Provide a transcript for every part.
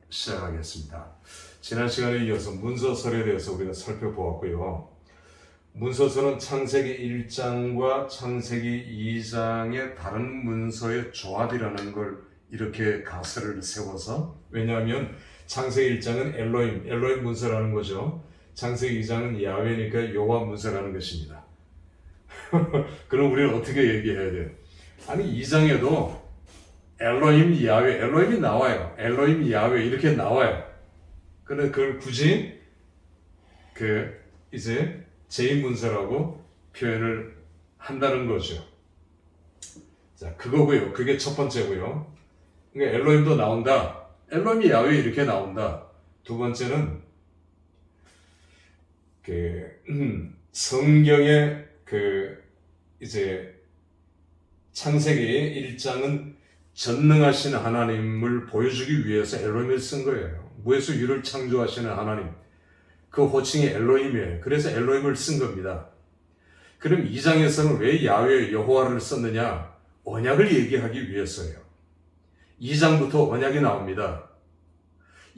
시작하겠습니다. 지난 시간에 이어서 문서설에 대해서 우리가 살펴보았고요. 문서설은 창세기 1장과 창세기 2장의 다른 문서의 조합이라는 걸 이렇게 가설을 세워서, 왜냐하면 창세기 1장은 엘로힘 문서라는 거죠. 창세기 2장은 야훼니까 여호와 문서라는 것입니다. 그럼 우리는 어떻게 얘기해야 돼요? 아니 2장에도 엘로힘 야훼, 엘로힘이 나와요. 엘로힘 야훼 이렇게 나와요. 근데 그걸 굳이 이제 제2문서라고 표현을 한다는 거죠. 자, 그거고요. 그게 첫 번째고요. 그러니까 엘로힘도 나온다. 엘로힘이 야훼 이렇게 나온다. 두 번째는 성경의 이제 창세기 1장은 전능하신 하나님을 보여주기 위해서 엘로힘을 쓴 거예요. 무에서 유를 창조하시는 하나님. 그 호칭이 엘로힘이에요. 그래서 엘로힘을 쓴 겁니다. 그럼 2장에서는 왜 야훼 여호와를 썼느냐? 언약을 얘기하기 위해서예요. 2장부터 언약이 나옵니다.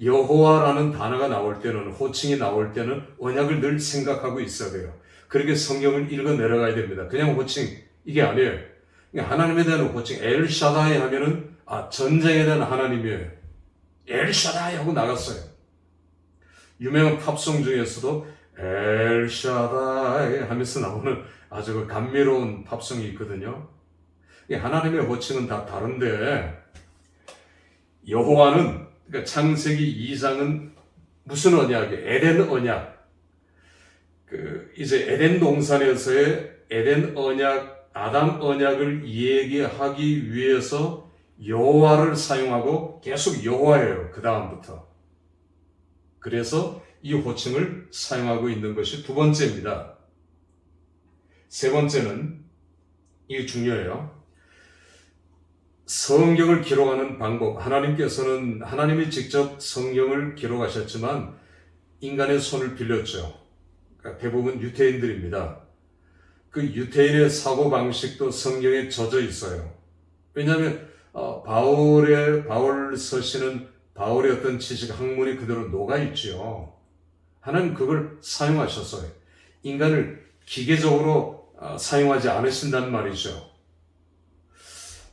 여호와라는 단어가 나올 때는, 호칭이 나올 때는 언약을 늘 생각하고 있어야 돼요. 그렇게 성경을 읽어 내려가야 됩니다. 그냥 호칭 이게 아니에요. 하나님에 대한 호칭 엘샤다이 하면은 전쟁에 대한 하나님이에요. 엘샤다이 하고 나갔어요. 유명한 팝송 중에서도 엘샤다이 하면서 나오는 아주 감미로운 팝송이 있거든요. 하나님의 호칭은 다 다른데 여호와는, 그러니까 창세기 2장은 무슨 언약이에요? 에덴 언약. 이제 에덴 동산에서의 에덴 언약, 아담 언약을 얘기하기 위해서 여호와를 사용하고 계속 여호와예요. 그 다음부터. 그래서 이 호칭을 사용하고 있는 것이 두 번째입니다. 세 번째는, 이게 중요해요. 성경을 기록하는 방법. 하나님께서는, 하나님이 직접 성경을 기록하셨지만 인간의 손을 빌렸죠. 그러니까 대부분 유태인들입니다. 그 유태인의 사고방식도 성경에 젖어 있어요. 왜냐하면 바울 서신은 바울의 어떤 지식, 학문이 그대로 녹아있죠. 하나님 그걸 사용하셨어요. 인간을 기계적으로 사용하지 않으신단 말이죠.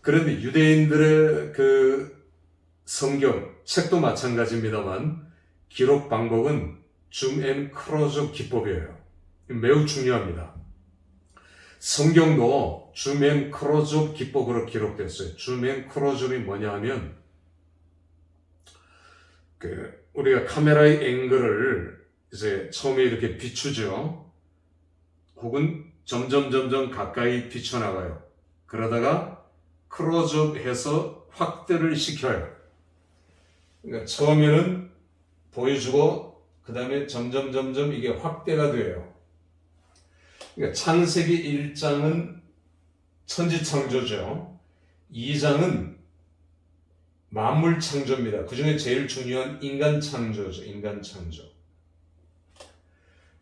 그런데 유대인들의 성경, 책도 마찬가지입니다만 기록 방법은 줌 앤 크로즈 기법이에요. 매우 중요합니다. 성경도 줌 앤 크로즈 기법으로 기록됐어요. 줌 앤 크로즈이 뭐냐 하면 우리가 카메라의 앵글을 이제 처음에 이렇게 비추죠. 혹은 점점 가까이 비춰나가요. 그러다가 크로즈업해서 확대를 시켜요. 그러니까 처음에는 보여주고 그 다음에 점점 이게 확대가 돼요. 그러니까 창세기 1장은 천지창조죠. 2장은 만물 창조입니다. 그 중에 제일 중요한 인간 창조죠. 인간 창조.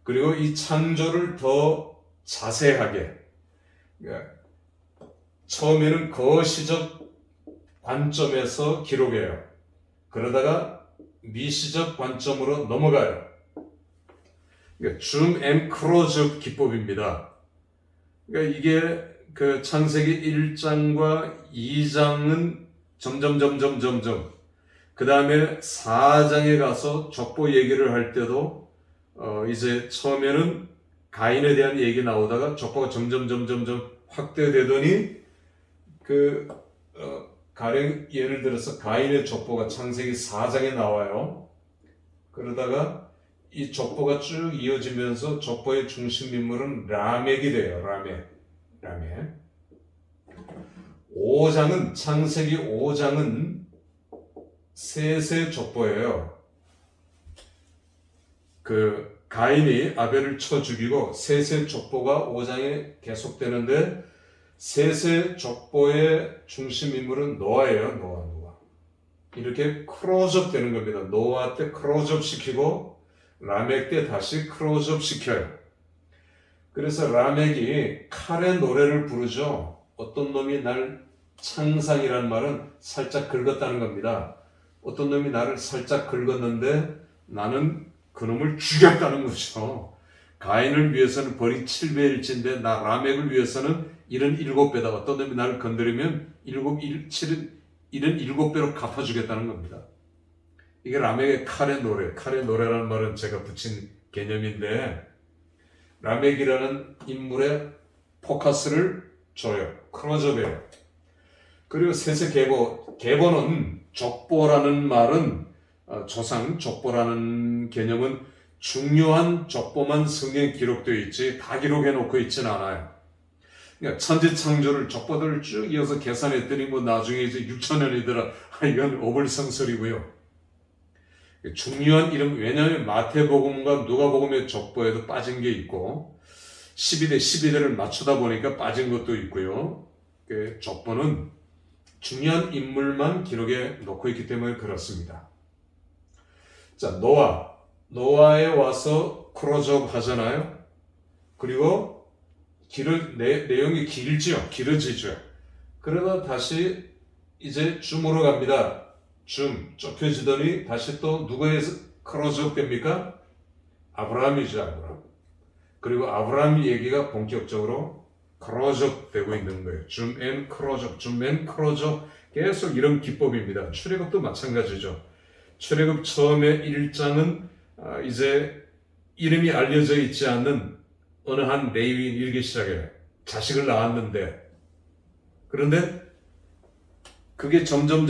그리고 이 창조를 더 자세하게, 그러니까 처음에는 거시적 관점에서 기록해요. 그러다가 미시적 관점으로 넘어가요. 그러니까 줌 앤 크로즈 기법입니다. 그러니까 이게 창세기 1장과 2장은 점점 그 다음에 4장에 가서 족보 얘기를 할 때도 이제 처음에는 가인에 대한 얘기 나오다가 족보가 점점 확대되더니 가령 예를 들어서 가인의 족보가 창세기 4장에 나와요. 그러다가 이 족보가 쭉 이어지면서 족보의 중심 인물은 라멕이 돼요. 라멕. 5장은, 창세기 5장은 셋의 족보예요. 가인이 아벨을 쳐 죽이고 셋의 족보가 5장에 계속되는데 셋의 족보의 중심 인물은 노아예요. 노아. 이렇게 크로즈업 되는 겁니다. 노아 때 크로즈업 시키고 라멕 때 다시 크로즈업 시켜요. 그래서 라멕이 칼의 노래를 부르죠. 어떤 놈이 날 창상이란 말은 살짝 긁었다는 겁니다. 어떤 놈이 나를 살짝 긁었는데 나는 그놈을 죽였다는 거죠. 가인을 위해서는 벌이 7배일진데 나 라멕을 위해서는 77배다. 어떤 놈이 나를 건드리면 77배로 갚아주겠다는 겁니다. 이게 라멕의 칼의 노래. 칼의 노래라는 말은 제가 붙인 개념인데, 라멕이라는 인물의 포커스를 줘요. 클로즈업이에요. 그리고 셋의 계보는 족보라는 말은 조상, 족보라는 개념은 중요한 족보만 성경에 기록되어 있지 다 기록해 놓고 있지는 않아요. 그러니까 천지창조를 족보들을 쭉 이어서 계산했더니 뭐 나중에 이제 6천년이더라. 이건 오불성설이고요. 중요한 이름, 왜냐하면 마태복음과 누가복음의 족보에도 빠진 게 있고 12대 12대를 맞추다 보니까 빠진 것도 있고요. 족보는 중요한 인물만 기록해 놓고 있기 때문에 그렇습니다. 자, 노아에 와서 크로즈업 하잖아요. 그리고 내용이 길어지죠. 그러다 다시 이제 줌으로 갑니다. 좁혀지더니 다시 또 누구의 크로즈업 됩니까? 아브라함이죠, 아브라함. 그리고 아브라함 얘기가 본격적으로 크로즈업 되고 있는 거예요. 줌 크로즈업 계속 이런 기법입니다. 출애굽도 마찬가지죠. 출애굽 처음에 1장은 이제 이름이 알려져 있지 않는 어느 한 레위인 이렇게 시작해요. 자식을 낳았는데, 그런데 그게 점점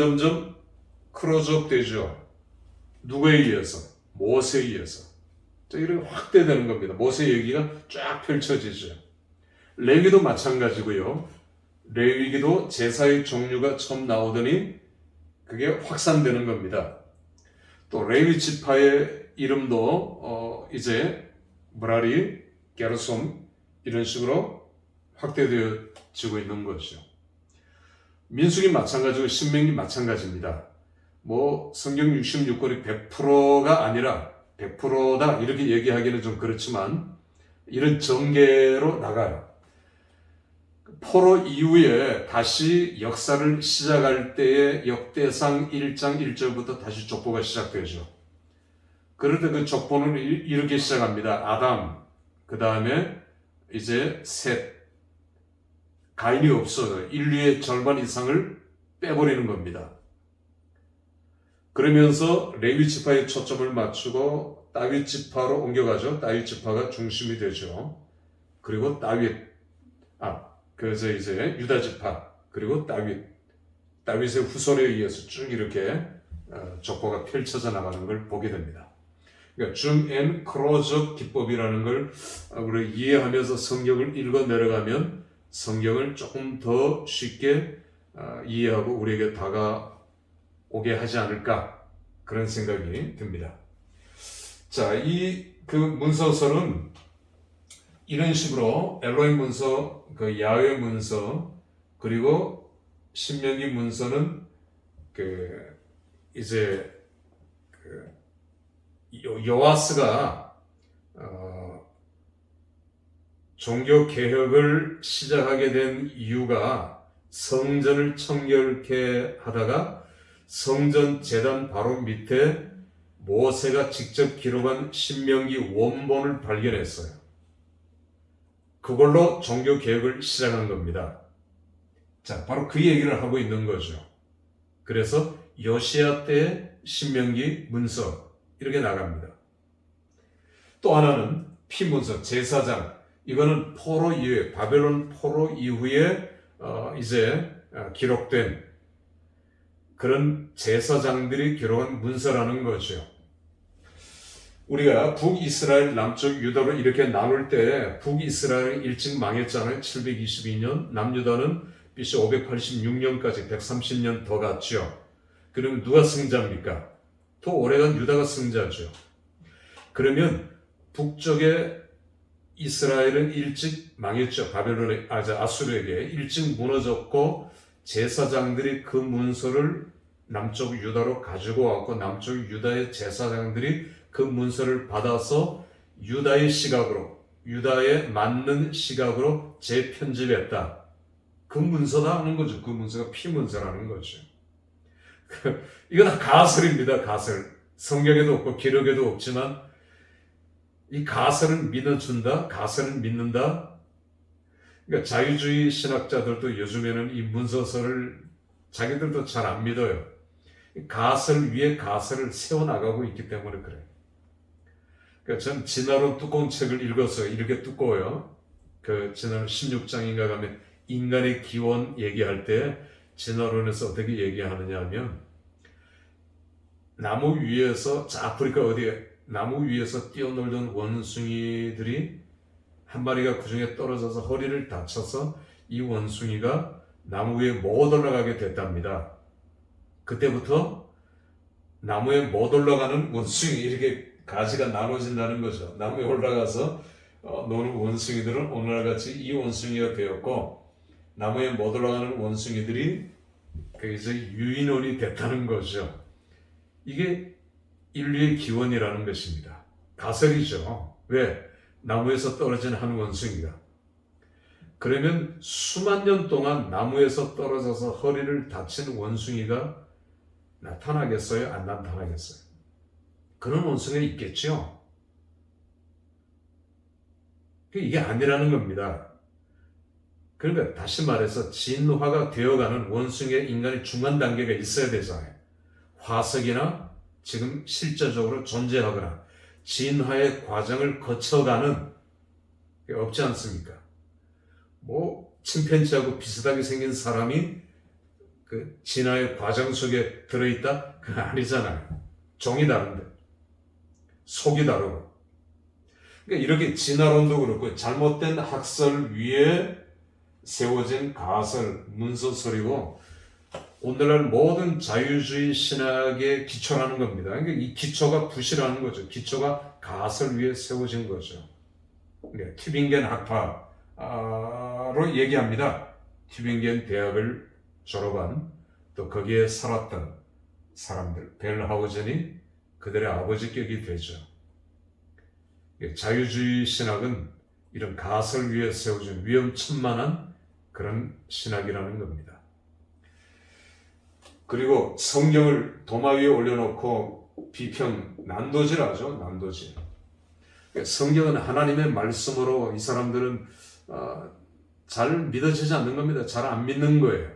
크로즈업 되죠. 누구에 의해서? 모세에 의해서. 이렇게 확대되는 겁니다. 모세 얘기가 쫙 펼쳐지죠. 레위도 마찬가지고요. 레위기도 제사의 종류가 처음 나오더니 그게 확산되는 겁니다. 또 레위 지파의 이름도 이제 무라리, 게르솜 이런 식으로 확대되어지고 있는 것이죠. 민수기 마찬가지고 신명기 마찬가지입니다. 뭐 성경 66권이 100%가 아니라 100%다 이렇게 얘기하기는 좀 그렇지만 이런 전개로 나가요. 포로 이후에 다시 역사를 시작할 때에 역대상 1장 1절부터 다시 족보가 시작되죠. 그럴 때 그 족보는 이렇게 시작합니다. 아담, 그 다음에 이제 셋, 가인이 없어요. 인류의 절반 이상을 빼버리는 겁니다. 그러면서 레위 지파에 초점을 맞추고 다윗 지파로 옮겨가죠. 다윗 지파가 중심이 되죠. 그리고 이제 유다 지파, 그리고 다윗의 후손에 의해서 쭉 이렇게 족보가 펼쳐져 나가는 걸 보게 됩니다. 그러니까 줌 앤 크로즈업 기법이라는 걸 우리 이해하면서 성경을 읽어 내려가면 성경을 조금 더 쉽게 이해하고 우리에게 다가오게 하지 않을까 그런 생각이 듭니다. 자, 그 문서서는 이런 식으로 엘로힘 문서, 그 야훼 문서, 그리고 신명기 문서는 요아스가 종교 개혁을 시작하게 된 이유가 성전을 청결케 하다가 성전 제단 바로 밑에 모세가 직접 기록한 신명기 원본을 발견했어요. 그걸로 종교 개혁을 시작한 겁니다. 자, 바로 그 얘기를 하고 있는 거죠. 그래서 요시야 때의 신명기 문서 이렇게 나갑니다. 또 하나는 피문서, 제사장. 이거는 포로 이후에, 바벨론 포로 이후에 이제 기록된 그런 제사장들이 기록한 문서라는 거죠. 우리가 북이스라엘, 남쪽 유다로 이렇게 나눌 때 북이스라엘이 일찍 망했잖아요. 722년. 남유다는 BC 586년까지 130년 더 갔죠. 그러면 누가 승자입니까? 더 오래간 유다가 승자죠. 그러면 북쪽의 이스라엘은 일찍 망했죠. 아수르에게 일찍 무너졌고 제사장들이 그 문서를 남쪽 유다로 가지고 왔고 남쪽 유다의 제사장들이 그 문서를 받아서 유다의 시각으로, 유다에 맞는 시각으로 재편집했다. 그 문서다 하는 거죠. 그 문서가 피문서라는 거죠. 이거 다 가설입니다. 가설. 성경에도 없고 기록에도 없지만 이 가설은 믿어준다. 가설은 믿는다. 그러니까 자유주의 신학자들도 요즘에는 이 문서서를 자기들도 잘 안 믿어요. 가설 위에 가설을 세워나가고 있기 때문에 그래요. 그러니까 전 진화론 두꺼운 책을 읽었어요. 이렇게 두꺼워요. 그 진화론 16장인가 가면 인간의 기원 얘기할 때 진화론에서 어떻게 얘기하느냐 하면 나무 위에서 아프리카 어디에 나무 위에서 뛰어놀던 원숭이들이 한 마리가 그 중에 떨어져서 허리를 다쳐서 이 원숭이가 나무 위에 못 올라가게 됐답니다. 그때부터 나무에 못 올라가는 원숭이 이렇게 가지가 나눠진다는 거죠. 나무에 올라가서 노는 원숭이들은 오늘날같이 이 원숭이가 되었고 나무에 못 올라가는 원숭이들이 이제 유인원이 됐다는 거죠. 이게 인류의 기원이라는 것입니다. 가설이죠. 왜? 나무에서 떨어진 한 원숭이가. 그러면 수만 년 동안 나무에서 떨어져서 허리를 다친 원숭이가 나타나겠어요? 안 나타나겠어요? 그런 원숭이가 있겠죠? 이게 아니라는 겁니다. 그러니까 다시 말해서 진화가 되어가는 원숭이의 인간의 중간 단계가 있어야 되잖아요. 화석이나 지금 실제적으로 존재하거나 진화의 과정을 거쳐가는 게 없지 않습니까? 뭐 침팬지하고 비슷하게 생긴 사람이 그 진화의 과정 속에 들어있다? 그건 아니잖아요. 종이 다른데 속이 다르고. 그러니까 이렇게 진화론도 그렇고 잘못된 학설 위에 세워진 가설, 문서설이고 오늘날 모든 자유주의 신학의 기초라는 겁니다. 그러니까 이 기초가 부실하는 거죠. 기초가 가설 위에 세워진 거죠. 그러니까 튜빙겐 학파로 얘기합니다. 튜빙겐 대학을 졸업한 또 거기에 살았던 사람들, 벨하우젠이 그들의 아버지격이 되죠. 자유주의 신학은 이런 가설 위에 세워진 위험천만한 그런 신학이라는 겁니다. 그리고 성경을 도마 위에 올려놓고 비평, 난도질하죠. 난도질. 성경은 하나님의 말씀으로 이 사람들은 잘 믿어지지 않는 겁니다. 잘 안 믿는 거예요.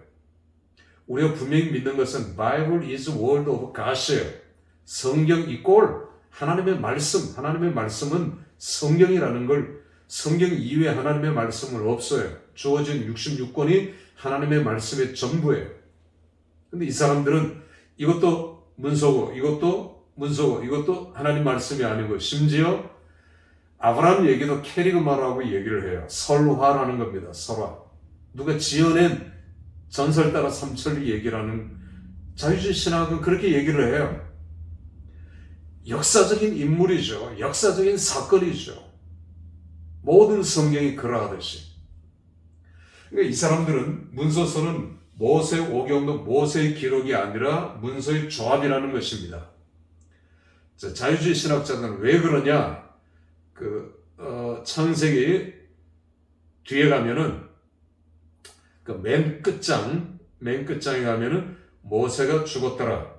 우리가 분명히 믿는 것은 Bible is word of God이에요. 성경 이꼴 하나님의 말씀, 하나님의 말씀은 성경이라는 걸 성경 이외에 하나님의 말씀은 없어요. 주어진 66권이 하나님의 말씀의 전부예요. 근데 이 사람들은 이것도 문서고 이것도 문서고 이것도 하나님 말씀이 아니고 심지어 아브라함 얘기도 캐리그마라고 얘기를 해요. 설화라는 겁니다. 설화. 누가 지어낸 전설 따라 삼천리 얘기라는 자유주의 신학은 그렇게 얘기를 해요. 역사적인 인물이죠. 역사적인 사건이죠. 모든 성경이 그러하듯이. 그러니까 이 사람들은 문서서는 모세 오경도 모세의 기록이 아니라 문서의 조합이라는 것입니다. 자유주의 신학자들은 왜 그러냐? 창세기 뒤에 가면은 맨 끝장에 가면은 모세가 죽었더라.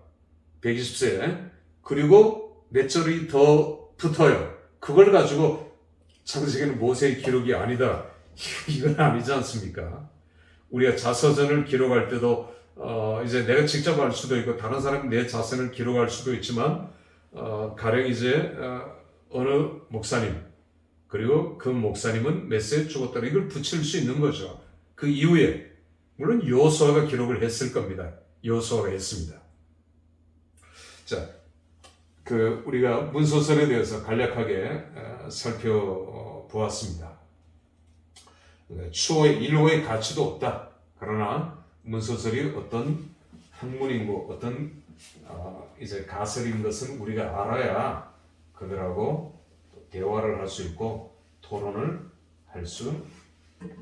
120세. 그리고 몇 절이 더 붙어요. 그걸 가지고 창세기는 모세의 기록이 아니다. 이건 아니지 않습니까? 우리가 자서전을 기록할 때도 이제 내가 직접 할 수도 있고 다른 사람이 내 자서전을 기록할 수도 있지만 가령 이제 어느 목사님 그리고 그 목사님은 몇 세에 죽었더라 이걸 붙일 수 있는 거죠. 그 이후에 물론 여호수아가 기록을 했을 겁니다. 여호수아가 했습니다. 자, 우리가 문서설에 대해서 간략하게 살펴보았습니다. 추호의 일호의 가치도 없다. 그러나 문서설이 어떤 학문이고 어떤 이제 가설인 것은 우리가 알아야 그들하고 대화를 할 수 있고 토론을 할 수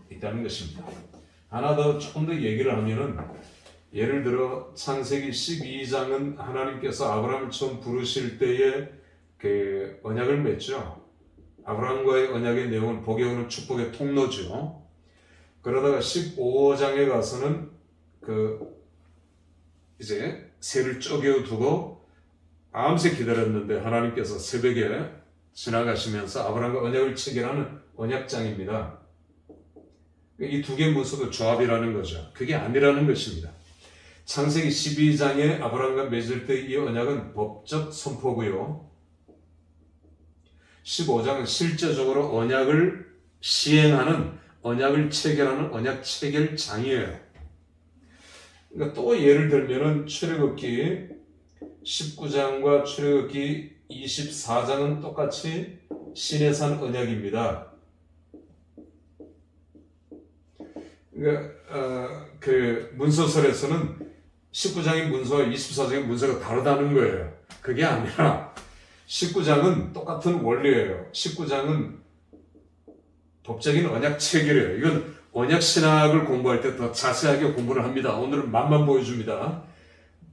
있다는 것입니다. 하나 더 조금 더 얘기를 하면은 예를 들어 창세기 12장은 하나님께서 아브라함을 처음 부르실 때에 그 언약을 맺죠. 아브라함과의 언약의 내용은 복에 오는 축복의 통로죠. 그러다가 15장에 가서는 이제 새를 쪼개어 두고 밤새 기다렸는데 하나님께서 새벽에 지나가시면서 아브라함과 언약을 체결하는 언약장입니다. 이 두 개의 문서도 조합이라는 거죠. 그게 아니라는 것입니다. 창세기 12장에 아브라함과 맺을 때 이 언약은 법적 선포고요. 15장은 실제적으로 언약을 시행하는, 언약을 체결하는 언약 체결장이에요. 그러니까 또 예를 들면은 출애굽기 19장과 출애굽기 24장은 똑같이 시내산 언약입니다. 그러니까 그 문서설에서는 19장의 문서와 24장의 문서가 다르다는 거예요. 그게 아니라 19장은 똑같은 원리예요. 19장은 법적인 언약 체결이에요. 이건 언약 신학을 공부할 때 더 자세하게 공부를 합니다. 오늘은 맛만 보여줍니다.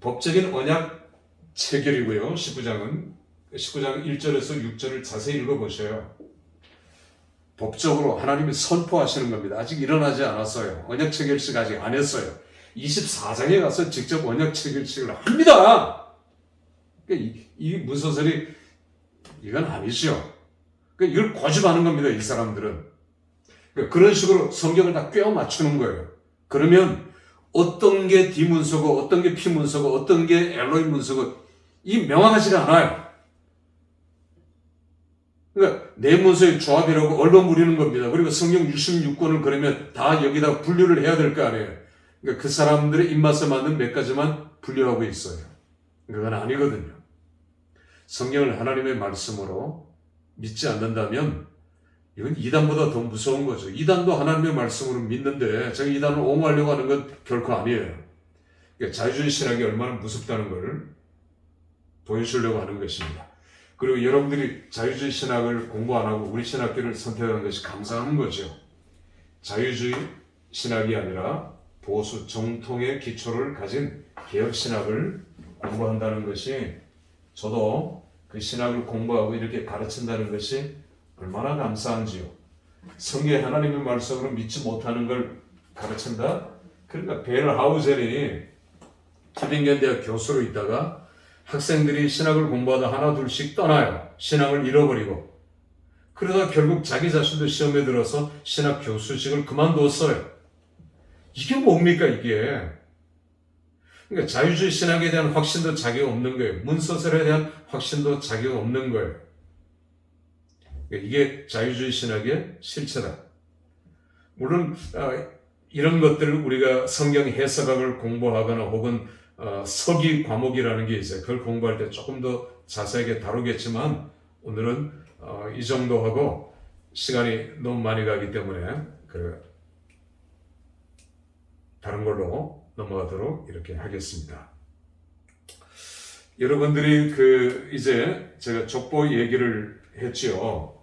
법적인 언약 체결이고요. 19장 1절에서 6절을 자세히 읽어보셔요. 법적으로 하나님이 선포하시는 겁니다. 아직 일어나지 않았어요. 언약 체결식 아직 안 했어요. 24장에 가서 직접 언약 체결식을 합니다. 그러니까 이 문서설이 이건 아니죠. 그러니까 이걸 고집하는 겁니다. 이 사람들은. 그러니까 그런 식으로 성경을 다 꿰어 맞추는 거예요. 그러면 어떤 게 D 문서고 어떤 게 P 문서고 어떤 게 엘로이 문서고 이 명확하지가 않아요. 그러니까 네 문서의 조합이라고 얼버무리는 겁니다. 그리고 성경 66권을 그러면 다 여기다 분류를 해야 될 거 아니에요. 그러니까 그 사람들의 입맛에 맞는 몇 가지만 분류하고 있어요. 그건 아니거든요. 성경을 하나님의 말씀으로 믿지 않는다면 이건 이단보다 더 무서운 거죠. 이단도 하나님의 말씀으로 믿는데 제가 이단을 옹호하려고 하는 건 결코 아니에요. 그러니까 자유주의 신학이 얼마나 무섭다는 걸 보여주려고 하는 것입니다. 그리고 여러분들이 자유주의 신학을 공부 안 하고 우리 신학교를 선택한 것이 감사한 거죠. 자유주의 신학이 아니라 보수 정통의 기초를 가진 개혁 신학을 공부한다는 것이 저도 그 신학을 공부하고 이렇게 가르친다는 것이 얼마나 감사한지요. 성경의 하나님의 말씀으로 믿지 못하는 걸 가르친다? 그러니까 벨하우젤이 티빙겐 대학 교수로 있다가 학생들이 신학을 공부하다 하나 둘씩 떠나요. 신앙을 잃어버리고. 그러다 결국 자기 자신도 시험에 들어서 신학 교수직을 그만뒀어요. 이게 뭡니까 이게? 그러니까 자유주의 신학에 대한 확신도 자기가 없는 거예요. 문서설에 대한 확신도 자기가 없는 거예요. 그러니까 이게 자유주의 신학의 실체다. 물론 이런 것들을 우리가 성경 해석학을 공부하거나 혹은 서기 과목이라는 게 있어요. 그걸 공부할 때 조금 더 자세하게 다루겠지만 오늘은 이 정도 하고 시간이 너무 많이 가기 때문에 다른 걸로 넘어가도록 이렇게 하겠습니다. 여러분들이 이제 제가 족보 얘기를 했지요.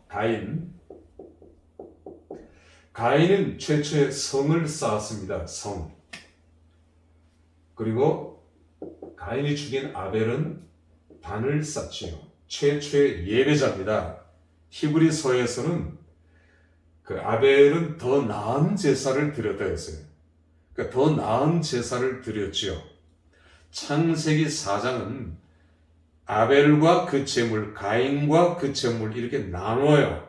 가인은 최초의 성을 쌓았습니다. 성. 그리고 가인이 죽인 아벨은 단을 쌓지요. 최초의 예배자입니다. 히브리서에서는 그 아벨은 더 나은 제사를 드렸다 했어요. 그러니까 더 나은 제사를 드렸지요. 창세기 4장은 아벨과 그 제물, 가인과 그 제물 이렇게 나눠요.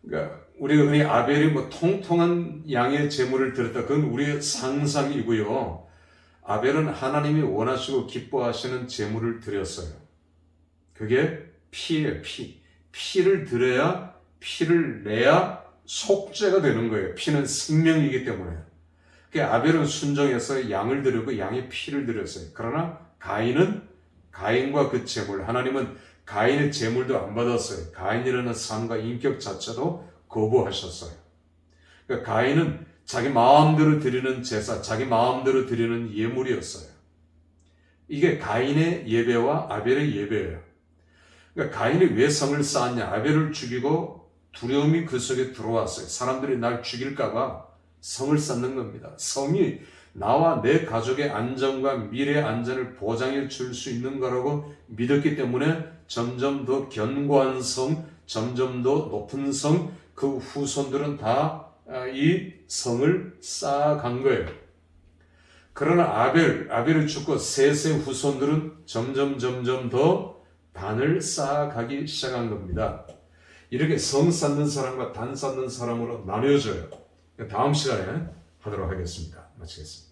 그러니까 우리가 흔히 아벨이 통통한 양의 제물을 드렸다. 그건 우리의 상상이고요. 아벨은 하나님이 원하시고 기뻐하시는 제물을 드렸어요. 그게 피예요, 피. 피를 드려야, 피를 내야 속죄가 되는 거예요. 피는 생명이기 때문에. 그러니까 아벨은 순종해서 양을 드리고 양의 피를 드렸어요. 그러나 가인과 그 제물, 하나님은 가인의 제물도 안 받았어요. 가인이라는 삶과 인격 자체도 거부하셨어요. 그러니까 가인은 자기 마음대로 드리는 제사, 자기 마음대로 드리는 예물이었어요. 이게 가인의 예배와 아벨의 예배예요. 그러니까 가인이 왜 성을 쌓았냐? 아벨을 죽이고 두려움이 그 속에 들어왔어요. 사람들이 날 죽일까봐 성을 쌓는 겁니다. 성이 나와 내 가족의 안전과 미래의 안전을 보장해 줄 수 있는 거라고 믿었기 때문에 점점 더 견고한 성, 점점 더 높은 성, 그 후손들은 다 이 성을 쌓아간 거예요. 그러나 아벨을 죽고 셋의 후손들은 점점 더 단을 쌓아가기 시작한 겁니다. 이렇게 성 쌓는 사람과 단 쌓는 사람으로 나뉘어져요. 다음 시간에 하도록 하겠습니다. 마치겠습니다.